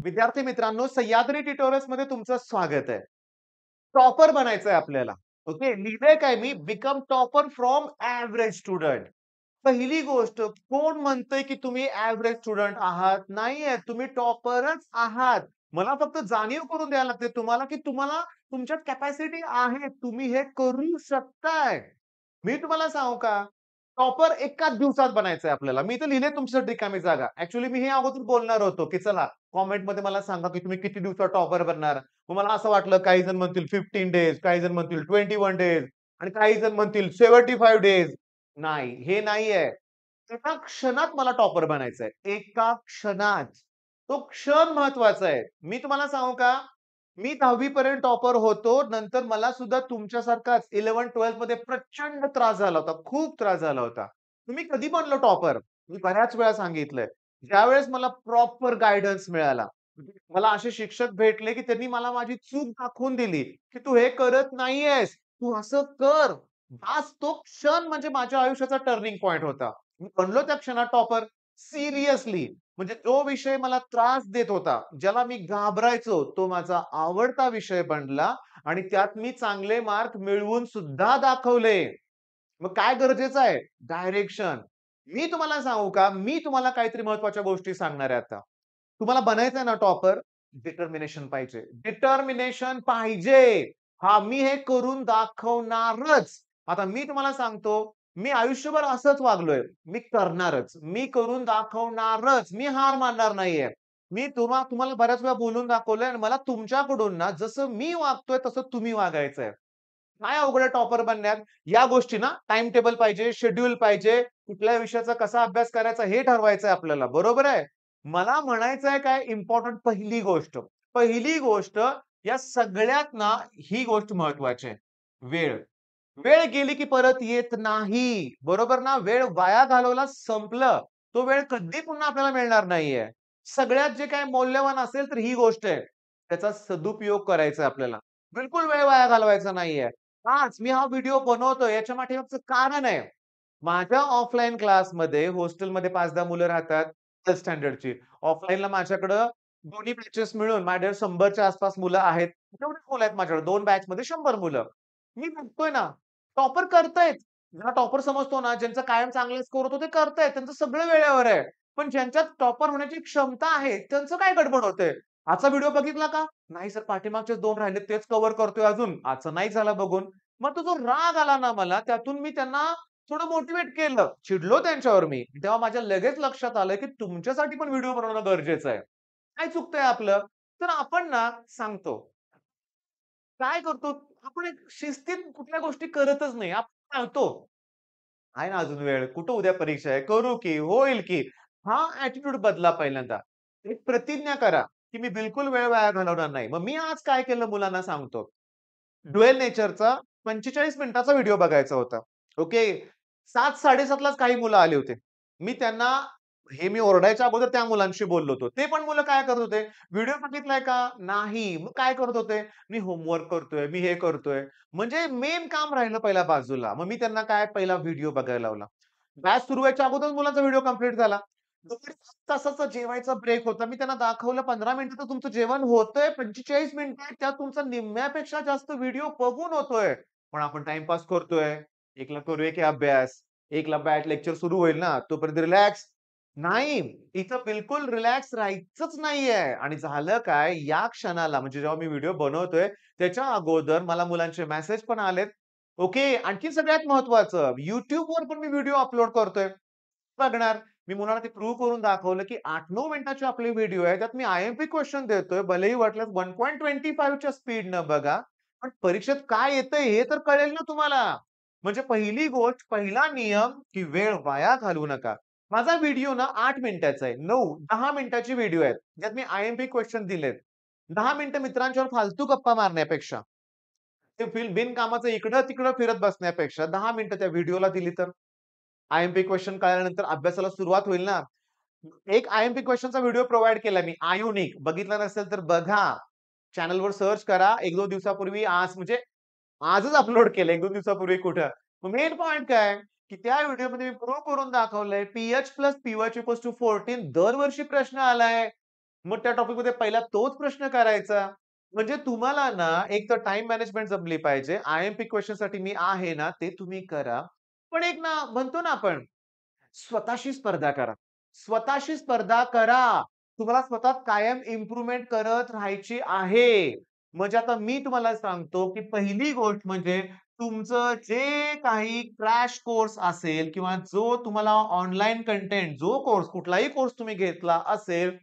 विद्यार्थी मित्रांनो, सह्याद्री ट्युटोरियल्स मध्ये तुमचं स्वागत आहे. टॉपर बनायचंय आपल्याला. ओके. लिहिलंय काय मी? Become topper from average student. पहिली गोष्ट, कोण म्हणतंय की तुम्ही एव्हरेज स्टुडंट आहात? नाहीये, तुम्ही टॉपरच आहात. मला फक्त जाणीव करून द्यायला लागते तुम्हाला, की तुम्हाला तुमच्यात कॅपॅसिटी आहे. तुम्ही हे करू शकताय. मी तुम्हाला सांगू का? टॉपर एकाच दिवसात बनायचंय आपल्याला. मी तर लिहिलंय तुमच्यासाठी रिकामी जागा. ॲक्चुअली मी हे अगोदर बोलणार होतो, की चला कमेंटमध्ये मला सांगा, की तुम्ही किती दिवसात टॉपर बनणार. मग मला असं वाटलं काही जण म्हणतील 15 डेज, काही जण म्हणतील 21 डेज आणि काही जण म्हणतील 75 डेज. नाही, हे नाहीये. एका क्षणात मला टॉपर बनायचंय. एका क्षणात. तो क्षण महत्वाचा आहे. मी तुम्हाला सांगू का? मी 10वी पर्यंत टॉपर होतो. नंतर मला सुद्धा तुमच्यासारखाच 11th-12th मध्ये प्रचंड त्रास झाला होता. खूप त्रास झाला होता. तुम्ही कधी बनलो टॉपर? मी बऱ्याच वेळा सांगितलंय. ज्यावेळेस मला प्रॉपर गाईडन्स मिळाला. मला असे शिक्षक भेटले, की त्यांनी मला माझी चूक दाखवून दिली, की "तू हे करत नाहीयेस. तू असं कर." हाच तो क्षण म्हणजे माझ्या आयुष्याचा टर्निंग पॉइंट होता. मी बनलो त्या क्षणात टॉपर. सिरियसली. म्हणजे जो विषय मला त्रास देत होता, ज्याला मी घाबरायचो, तो माझा आवडता विषय बनला आणि त्यात मी चांगले मार्क मिळवून सुद्धा दाखवले. मग काय गरजेचं आहे? डायरेक्शन. मी तुम्हाला सांगू का? मी तुम्हाला काहीतरी महत्त्वाच्या गोष्टी सांगणार आहे आता. तुम्हाला बनायचंय ना टॉपर, डिटर्मिनेशन पाहिजे. डिटर्मिनेशन पाहिजे. हां, मी हे करून दाखवणारच. आता मी तुम्हाला सांगतो, मी आयुष्यभर असंच वागलोय. मी करणारच. मी करून दाखवणारच. मी हार मानणार नाहीये. मी तुम्हाला बऱ्याच वेळा बोलून दाखवलंय आणि मला तुमच्याकडून ना जसं मी वागतोय तसं तुम्ही वागायचंय. काय अवघड आहे टॉपर बनण्यात? या गोष्टी ना टाईम टेबल पाहिजे, शेड्यूल पाहिजे. कुठल्या विषयाचा कसा अभ्यास करायचा हे ठरवायचंय आपल्याला. बरोबर आहे? मला म्हणायचंय काय इम्पोर्टंट पहिली गोष्ट. पहिली गोष्ट या सगळ्यात ना ही गोष्ट महत्वाची आहे. वेळ. वेळ गेली की परत येत नाही. बरोबर ना? वेळ वाया घालवला संपलं. तो वेळ कधी पुन्हा आपल्याला मिळणार नाहीये. सगळ्यात जे काही मौल्यवान असेल तर ही गोष्ट आहे. त्याचा सदुपयोग करायचा आहे आपल्याला. बिलकुल वेळ वाया घालवायचा नाहीये. आज मी हा व्हिडिओ बनवतोय याच्या पाठीमागचं कारण आहे. माझ्या ऑफलाईन क्लासमध्ये हॉस्टेलमध्ये 5-10 मुलं राहतात फर्स्ट स्टँडर्डची. ऑफलाईनला माझ्याकडं दोन्ही बॅचेस मिळून माझ्याकडे 100च्या आसपास मुलं आहेत. तेवढीच मुलं आहेत माझ्याकडे 2 बॅचमध्ये 100 मुलं. मी बघतोय ना, टॉपर करतायत. ज्यांना टॉपर समजतो ना, ज्यांचा कायम चांगले स्कोर होतो ते करतायत. त्यांचं सगळं वेळेवर आहे. पण ज्यांच्यात टॉपर होण्याची क्षमता आहे, त्यांचं काय गडबड होतंय? आजचा व्हिडिओ बघितला का? नाही सर पाठीमागचेच 2 राहिले तेच कव्हर करतोय अजून. आजचा नाही झाला बघून. मग तो जो राग आला ना मला त्यातून मी त्यांना थोडं मोटिव्हेट केलं. चिडलो त्यांच्यावर मी. तेव्हा माझ्या लगेच लक्षात आलं, की तुमच्यासाठी पण व्हिडिओ बनवणं गरजेचं आहे. काय चुकतंय आपलं? तर आपण ना सांगतो. काय करतो? आपण एक शिस्तीत कुठल्या गोष्टी करतच नाही. आपण टाळतो. आहे ना अजून वेळ. कुठं उद्या परीक्षा आहे. करू की, होईल की. हा ॲटिट्यूड बदला पहिल्यांदा. एक प्रतिज्ञा करा, की मी बिलकुल वेळ वाया घालवणार नाही. मग मी आज काय केलं मुलांना सांगतो. ड्युएल नेचरचा 45 मिनिटाचा व्हिडिओ बघायचा होता. ओके. 7:00-7:30 लाच काही मुलं आले होते. मी त्यांना हे मी ओरडायच्या अगोदर त्या मुलांशी बोललो होतो. ते पण मुलं काय करत होते, "व्हिडिओ बघितलाय का?" "नाही." मग काय करत होते? "मी होमवर्क करतोय, मी हे करतोय." म्हणजे मेन काम राहिलं पहिला बाजूला. मग मी त्यांना काय पहिला व्हिडिओ बघायला लावला. बॅच सुरू व्हायच्या अगोदरच मुलांचा व्हिडिओ कंप्लीट झाला. 2 तासाचा जेवायचा ब्रेक होता. मी त्यांना दाखवलं 15 मिनिटाचं तुमचं जेवण होतंय, 45 मिनिटं आहेत त्यात तुमचा निम्म्यापेक्षा जास्त व्हिडिओ बघून होतोय. पण आपण टाईमपास करतोय. एकला करूया की अभ्यास. एकला बॅट लेक्चर सुरू होईल ना, तोपर्यंत रिलॅक्स. नाही, इथं बिलकुल रिलॅक्स राहायचंच नाहीये आणि झालं काय, या क्षणाला म्हणजे जेव्हा मी व्हिडिओ बनवतोय, त्याच्या अगोदर मला मुलांचे मेसेज पण आलेत. ओके, आणखी सगळ्यात महत्त्वाचं YouTubeवर पण मी व्हिडिओ अपलोड करतोय. बघणार. मी मुलांना ते प्रूव्ह करून दाखवलं, की 8-9 मिनिटाचे आपले व्हिडिओ आहे. त्यात मी आय-एम-पी क्वेशन देतोय. भलेही वाटल्यास 1.25 च्या स्पीडनं बघा. पण परीक्षेत काय येतंय हे तर कळेल ना तुम्हाला. म्हणजे पहिली गोष्ट, पहिला नियम, की वेळ वाया घालवू नका. माझा व्हिडिओ ना 8 मिनिटाचा आहे. 9-10 मिनिटाची व्हिडिओ आहेत. ज्यात मी आय-एम-पी क्वेशन दिलेत. 10 मिनिटं मित्रांच्यावर फालतू गप्पा मारण्यापेक्षा, ते बिनकामाचं इकडं-तिकडं फिरत बसण्यापेक्षा 10 मिनिटं त्या व्हिडिओला दिली तर आय-एम-पी क्वेशन कळल्यानंतर अभ्यासाला सुरुवात होईल ना. एक आय-एम-पी क्वेशनचा व्हिडिओ प्रोव्हाईड केला मी. आयोनिक बघितला नसेल तर बघा. चॅनलवर सर्च करा. 1-2 दिवसापूर्वी आज म्हणजे आजच अपलोड केलं 1-2 दिवसापूर्वी कुठं. मेन पॉइंट काय, की त्या व्हिडिओमध्ये मी प्रूव्ह करून दाखवलंय pH plus pY equals to 14 दरवर्षी प्रश्न आलाय. मग त्या टॉपिकमध्ये पहिला तोच प्रश्न करायचा. म्हणजे तुम्हाला ना एक तर टाईम मॅनेजमेंट जमली पाहिजे. आय-एम-पी क्वेशनसाठी मी आहे ना, ते तुम्ही करा. पण एक ना म्हणतो ना आपण स्वतःशी स्पर्धा करा. स्वतःशी स्पर्धा करा. तुम्हाला स्वतःत कायम इम्प्रूव्हमेंट करत राहायची आहे. म्हणजे आता मी तुम्हाला सांगतो, की पहिली गोष्ट म्हणजे तुमचं जे काही क्रॅश कोर्स असेल किंवा जो तुम्हाला ऑनलाईन कंटेंट जो कोर्स कुठलाही कोर्स तुम्ही घेतला असेल,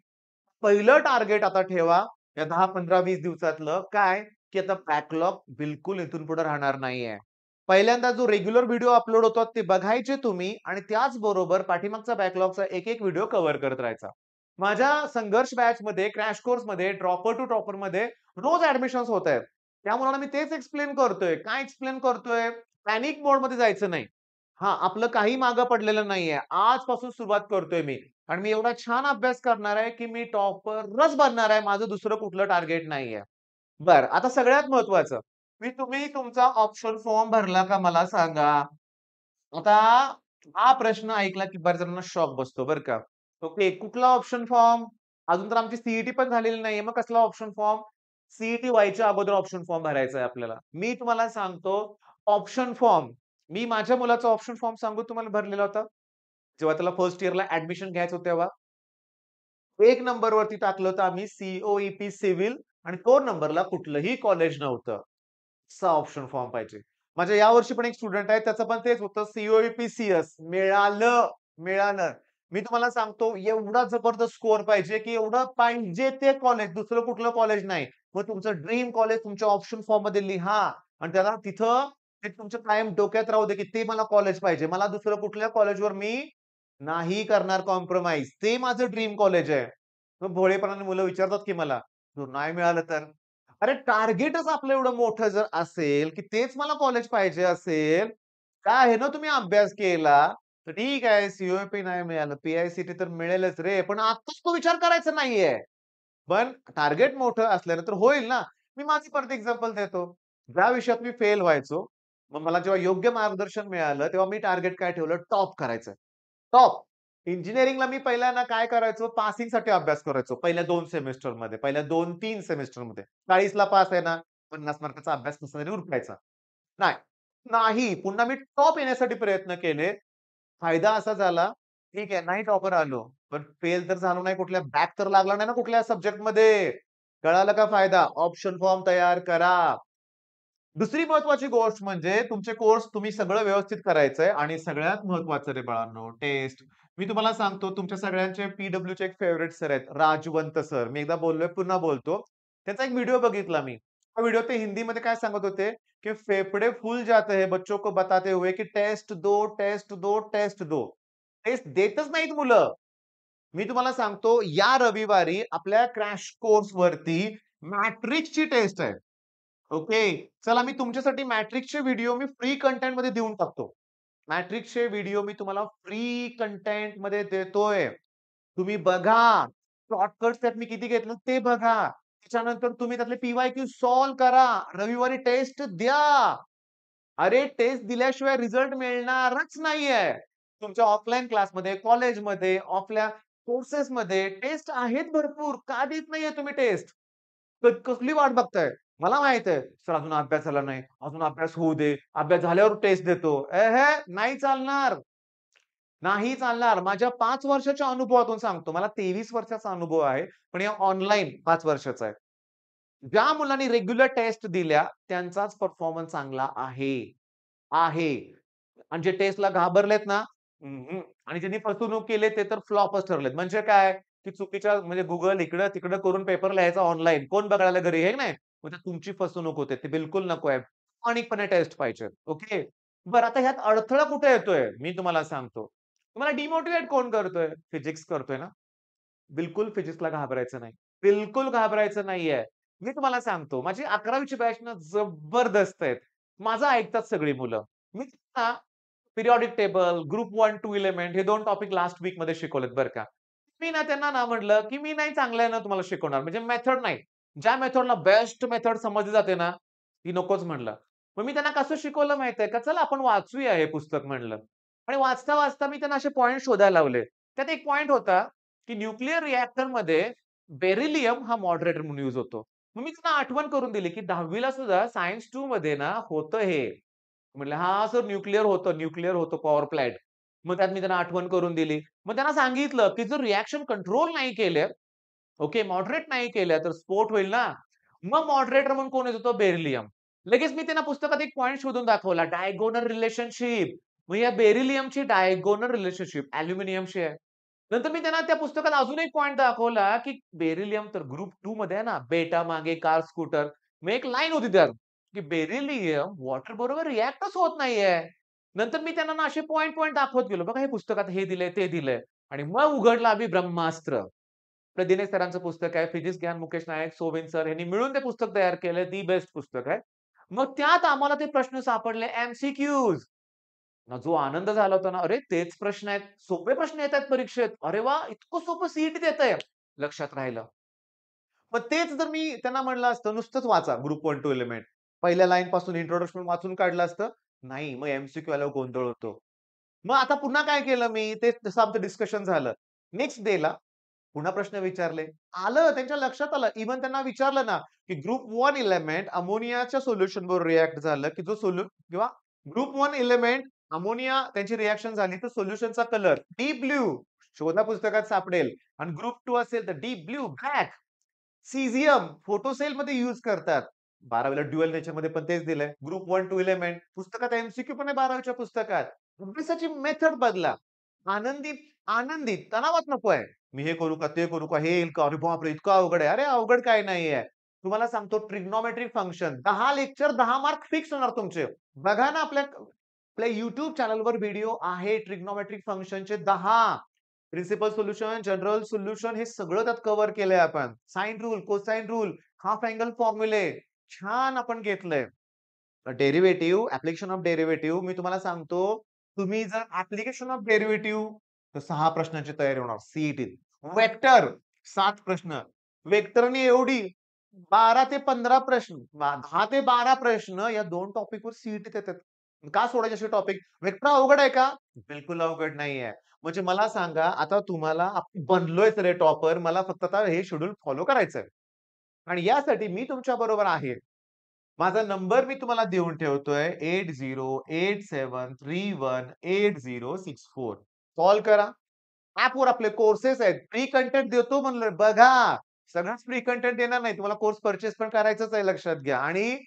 पहिलं टार्गेट आता ठेवा या 10, 15, 20 दिवसातलं काय, की आता बॅकलॉग बिलकुल इथून पुढे राहणार नाहीये. पहिल्यांदा जो रेग्युलर व्हिडिओ अपलोड होतात ते बघायचे तुम्ही आणि त्याचबरोबर पाठीमागचा बॅकलॉगचा एक-एक व्हिडिओ कव्हर करत राहायचा. माझ्या संघर्ष बॅचमध्ये, क्रॅश कोर्समध्ये, ड्रॉपर टू टॉपरमध्ये रोज ॲडमिशन्स होतायत. त्या मुलांना मी तेच एक्सप्लेन करतोय. काय एक्सप्लेन करतोय? पॅनिक मोडमध्ये जायचं नाही. हां, आपलं काही मागं पडलेलं नाहीये. आजपासून सुरुवात करतोय मी. आणि मी एवढा छान अभ्यास करणार आहे, की मी टॉपरच बनणार आहे. माझं दुसरं कुठलं टार्गेट नाहीये. बरं, आता सगळ्यात महत्त्वाचं, तुम्ही तुमचा ऑप्शन फॉर्म भरला का मला सांगा? आता हा प्रश्न ऐकला, की बऱ्याच जणांना शॉक बसतो बरं का. ओके, कुठला ऑप्शन फॉर्म? अजून तर आमची सी पण झालेली नाहीये. मग कसला ऑप्शन फॉर्म? सी व्हायच्या अगोदर ऑप्शन फॉर्म भरायचा आहे आपल्याला. मी तुम्हाला सांगतो ऑप्शन फॉर्म. मी माझ्या मुलाचा ऑप्शन फॉर्म सांगू तुम्हाला भरलेला होता? जेव्हा त्याला फर्स्ट इयरला ॲडमिशन घ्यायचं होतं तेव्हा. 1 नंबरवरती टाकलं होतं आम्ही सी सिव्हिल आणि 2 नंबरला कुठलंही कॉलेज नव्हतं. असा ऑप्शन फॉर्म पाहिजे. माझ्या यावर्षी पण एक स्टुडंट आहे त्याचं पण तेच होतं मिळालं, मिळालं. मी तुम्हाला सांगतो एवढा जबरदस्त स्कोर पाहिजे, की एवढं पाहिजे ते कॉलेज, दुसरं कुठलं कॉलेज नाही. मग तुमचं ड्रीम कॉलेज तुमच्या ऑप्शन फॉर्ममध्ये लिहा आणि त्याला तिथं ते तुमच्या कायम डोक्यात राहू दे, की ते मला कॉलेज पाहिजे. मला दुसरं कुठल्या कॉलेजवर मी नाही करणार कॉम्प्रोमाईज. ते माझं ड्रीम कॉलेज आहे. मग भोळेपणाने मुलं विचारतात, की मला, "जर नाही मिळालं तर?" अरे टार्गेटच आपलं एवढं मोठं जर असेल, की तेच मला कॉलेज पाहिजे असेल, काय आहे ना तुम्ही अभ्यास केला, तर ठीक आहे नाही मिळालं, पी-आय-सी-टी तर मिळेलच रे, पण आत्ताच तो विचार करायचा नाहीये. पण टार्गेट मोठं असल्यानंतर होईल ना. मी माझी परत एक्झाम्पल देतो. ज्या विषयात मी फेल व्हायचो, मग मला जेव्हा योग्य मार्गदर्शन मिळालं, तेव्हा मी टार्गेट काय ठेवलं, टॉप करायचं. टॉप. इंजिनिअरिंगला मी पहिला ना काय करायचो, पासिंगसाठी अभ्यास करायचो. पहिल्या 2 सेमेस्टरमध्ये, पहिल्या 2-3 सेमेस्टरमध्ये. 40ला पास आहे ना, 50 मार्काचा अभ्यास कसा तरी उरकायचा. नाही, नाही. पुन्हा मी टॉप येण्यासाठी प्रयत्न केले. फायदा असा झाला, ठीक आहे, नाही टॉपर आलो, पण फेल तर झालो नाही कुठल्या बॅक तर लागला नाही ना कुठल्या सब्जेक्टमध्ये. कळालं का फायदा? ऑप्शन फॉर्म तयार करा. दुसरी महत्वाची गोष्ट म्हणजे तुमचे कोर्स तुम्ही सगळं व्यवस्थित करायचंय आणि सगळ्यात महत्वाचं रे बाळांनो टेस्ट. मी तुम्हाला सांगतो तुमच्या सगळ्यांचे पी-डब्ल्यूचे एक फेव्हरेट सर आहेत, राजवंत सर. मी एकदा बोललोय, पुन्हा बोलतो. त्यांचा एक व्हिडिओ बघितला मी. त्या व्हिडिओ ते हिंदीमध्ये काय सांगत होते, की फेफड़े फूल जाते हैं बच्चों को बताते हुए, की टेस्ट दो, टेस्ट दो, टेस्ट दो. टेस्ट देतच नाहीत मुलं. मी तुम्हाला सांगतो या रविवारी आपल्या क्रॅश कोर्सवरती मॅट्रिक्सची टेस्ट आहे. ओके. चला मी तुमच्यासाठी मॅट्रिक्सचे व्हिडिओ मी फ्री कंटेंटमध्ये देऊन टाकतो. मॅट्रिक्सचे व्हिडिओ मी तुम्हाला फ्री कंटेंटमध्ये देतोय. तुम्ही बघा. शॉर्टकट्स त्यात मी किती घेतलं ते बघा. त्याच्यानंतर तुम्ही त्यातले पी-वाय-क्यू सॉल्व्ह करा. रविवारी टेस्ट द्या. अरे, टेस्ट दिल्याशिवाय रिझल्ट मिळणारच नाहीये. तुमच्या ऑफलाईन क्लासमध्ये, कॉलेजमध्ये, आपल्या कोर्सेसमध्ये टेस्ट आहेत भरपूर. का देत नाहीये तुम्ही टेस्ट? कसली वाट बघताय? मला माहित आहे, सर अजून अभ्यास झाला नाही. अजून अभ्यास होऊ दे. अभ्यास झाल्यावर टेस्ट देतो. नाही चालणार. नाही चालणार. माझ्या 5 वर्षाच्या अनुभवातून सांगतो. मला 23 वर्षाचा अनुभव आहे. पण या ऑनलाईन 5 वर्षाचा आहे. ज्या मुलांनी रेग्युलर टेस्ट दिल्या, त्यांचाच परफॉर्मन्स चांगला आहे. आहे. आणि जे टेस्टला घाबरलेत ना आणि ज्यांनी फसवणूक केली ते तर फ्लॉपच ठरलेत. म्हणजे काय, की चुकीच्या म्हणजे Google इकडं-तिकडं करून पेपर लिहायचा ऑनलाईन. कोण बघायला घरी, आहे की नाही? मग त्यात तुमची फसवणूक होते. ते बिलकुल नको आहे. प्रामाणिकपणे टेस्ट पाहिजे. ओके. बरं आता ह्यात अडथळा कुठे येतोय? मी तुम्हाला सांगतो. तुम्हाला डिमोटिव्हेट कोण करतोय? फिजिक्स करतोय ना? बिलकुल फिजिक्सला घाबरायचं नाही. बिलकुल घाबरायचं नाहीये. मी तुम्हाला सांगतो, माझी 11वी बॅच ना जबरदस्त आहेत. माझं ऐकतात सगळी मुलं. मी त्यांना पिरियॉडिक टेबल, ग्रुप 1-2 एलिमेंट हे 2 टॉपिक लास्ट वीकमध्ये शिकवलेत बरं का. मी ना त्यांना ना म्हटलं, की मी नाही चांगलं आहे ना तुम्हाला शिकवणार. म्हणजे मेथड नाही. ज्या मेथडला बेस्ट मेथड समजली जाते ना, ती नकोच म्हणलं. मग मी त्यांना कसं शिकवलं माहिती का? चला आपण वाचूया हे पुस्तक म्हणलं. आणि वाचता-वाचता मी त्यांना असे पॉइंट शोधायला लावले. त्यात एक पॉइंट होता, की न्यूक्लिअर रिएक्टरमध्ये बेरिलियम हा मॉडरेटर म्हणून यूज होतो. मग मी त्यांना आठवण करून दिली, की 10वी ला सुद्धा सायन्स 2 मध्ये ना होतं हे. म्हटलं, "हां, सर न्यूक्लिअर होतं पॉवर प्लॅंट." मग त्यात मी त्यांना आठवण करून दिली. मग त्यांना सांगितलं, की जर रिएक्शन कंट्रोल नाही केले, ओके, मॉडरेट नाही केल्या तर स्फोट होईल ना. मग मॉडरेटर म्हणून कोण येत होतं? बेरिलियम. लगेच मी त्यांना पुस्तकात एक पॉइंट शोधून दाखवला, डायगोनल रिलेशनशिप. मग या बेरिलियमची डायगोनल रिलेशनशिप अॅल्युमिनियमशी आहे. नंतर मी त्यांना त्या पुस्तकात अजून एक पॉइंट दाखवला, की बेरिलियम तर ग्रुप 2 मध्ये आहे ना, बेटा मागे कार स्कूटर. मग एक लाईन होती त्यात, की बेरिलियम वॉटर बरोबर रिएक्टच होत नाहीये. नंतर मी त्यांना ना असे पॉइंट दाखवत गेलो. बघा हे पुस्तकात हे दिलंय, ते दिलंय आणि मग उघडलं आम्ही ब्रह्मास्त्र. आपल्या दिनेश सरांचं पुस्तक आहे. फिजिक्स ज्ञान मुकेश नायक, सोबिन सर यांनी मिळून ते पुस्तक तयार केलंय. दी बेस्ट पुस्तक आहे. मग त्यात आम्हाला ते प्रश्न सापडले एम-सी-क्यूज. जो आनंद झाला होता ना, अरे तेच प्रश्न आहेत. सोपे प्रश्न येतायत परीक्षेत. अरे वाह! इतकं सोपं सी-ई-टी देतंय. लक्षात राहिलं. मग तेच जर मी त्यांना म्हटलं असतं, नुसतंच वाचा ग्रुप 1 टू एलिमेंट. पहिल्या लाईन पासून इंट्रोडक्शन वाचून काढलं असतं. नाही, मग एम-सी-क्यू आल्यावर गोंधळ होतो. मग आता पुन्हा काय केलं मी, ते तसं आमचं डिस्कशन झालं. नेक्स्ट डेला पुन्हा प्रश्न विचारले. आलं त्यांच्या लक्षात आलं. इव्हन त्यांना विचारलं ना, की ग्रुप 1 एलिमेंट अमोनियाच्या सोल्युशन बरोबर रिएक्ट झालं, की जो किंवा ग्रुप 1 एलिमेंट अमोनिया त्यांची रिएक्शन झाली, तर सोल्युशनचा कलर डीप ब्लू शोधा पुस्तकात सापडेल आणि ग्रुप 2 असेल तर deep blue, black. Caesium photo सेलमध्ये यूज करतात. 12वीला ड्युअल नेचरमध्ये पण तेच दिलंय. ग्रुप 1 टू एलिमेंट पुस्तकात एम-सी-क्यू पण आहे 12वीच्या पुस्तकात. अभ्यासाची मेथड बदला. आनंदित आनंदित, तणावात नकोय. मी हे करू का, ते करू का, हे येईल का? अरे बापरे! इतकं अवघड आहे. अरे अवघड काही नाहीये. तुम्हाला सांगतो trigonometric function 10 lecture 10 mark fix होणार तुमचे. बघा ना आपल्या YouTube चॅनलवर व्हिडिओ आहे ट्रिग्नोमेट्रिक फंक्शनचे 10. प्रिन्सिपल सोल्युशन, जनरल सोल्युशन हे सगळं त्यात कव्हर केलंय आपण. Sine rule, cosine rule, half angle फॉर्म्युले छान आपण घेतलंय. डेरिव्हेटिव्ह, ॲप्लिकेशन ऑफ डेरिव्हेटिव्ह मी तुम्हाला सांगतो, तुम्ही जर ॲप्लिकेशन ऑफ डेरिव्हेटिव्ह तर 6 प्रश्नांची तयारी होणार सी वेक्टर 7 प्रश्न. वेक्टरनी एवढी 12 ते 15 प्रश्न, 10 ते 12 प्रश्न या 2 टॉपिकवर सी-ई-टीत येतात. का सोडायचे असे टॉपिक? वेक्टर अवघड आहे का? बिलकुल अवघड नाहीये. म्हणजे मला सांगा, आता तुम्हाला बनलोय तर टॉपर, मला फक्त आता हे शेड्यूल फॉलो करायचंय आणि यासाठी मी तुमच्या बरोबर आहे. माझा नंबर मी तुम्हाला देऊन ठेवतोय 8087318064. कॉल करा. ॲपवर आपले कोर्सेस आहेत. फ्री कंटेंट देतो म्हणलं बघा. सगळंच फ्री कंटेंट देणार नाही. तुम्हाला कोर्स पर्चेस पण करायचंच आहे लक्षात घ्या. आणि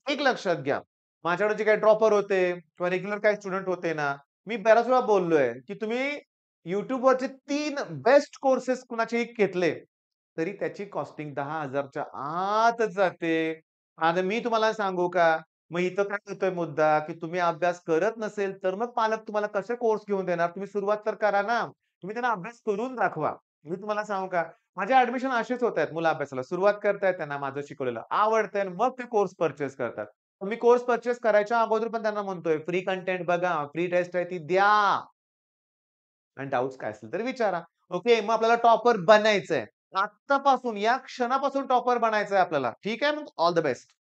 एक लक्षात घ्या, माझ्याकडे जे काही ड्रॉपर होते किंवा रेग्युलर काही स्टुडंट होते ना, मी बऱ्याच वेळा बोललोय, की तुम्ही YouTubeवरचे 3 बेस्ट कोर्सेस कुणाचेही घेतले, तरी त्याची कॉस्टिंग 10,000 च्या आतच जाते. आता मी तुम्हाला सांगू का? मग इथं काय होतोय मुद्दा, की तुम्ही अभ्यास करत नसेल, तर मग पालक तुम्हाला कसे कोर्स घेऊन देणार? तुम्ही सुरुवात तर करा ना. तुम्ही त्यांना अभ्यास करून दाखवा. मी तुम्हाला सांगू का? माझे ॲडमिशन असेच होत आहेत मुलं अभ्यासाला. सुरुवात करतायत त्यांना माझं शिकवलेलं आवडतंय आणि मग ते कोर्स पर्चेस करतात. मी कोर्स पर्चेस करायच्या अगोदर पण त्यांना म्हणतोय, फ्री कंटेंट बघा, फ्री टेस्ट आहे ती द्या आणि डाउट्स काय असतील तर विचारा. ओके, मग आपल्याला टॉपर बनायचंय. आत्तापासून या क्षणापासून टॉपर बनायचंय आपल्याला. ठीक आहे मग ऑल द बेस्ट.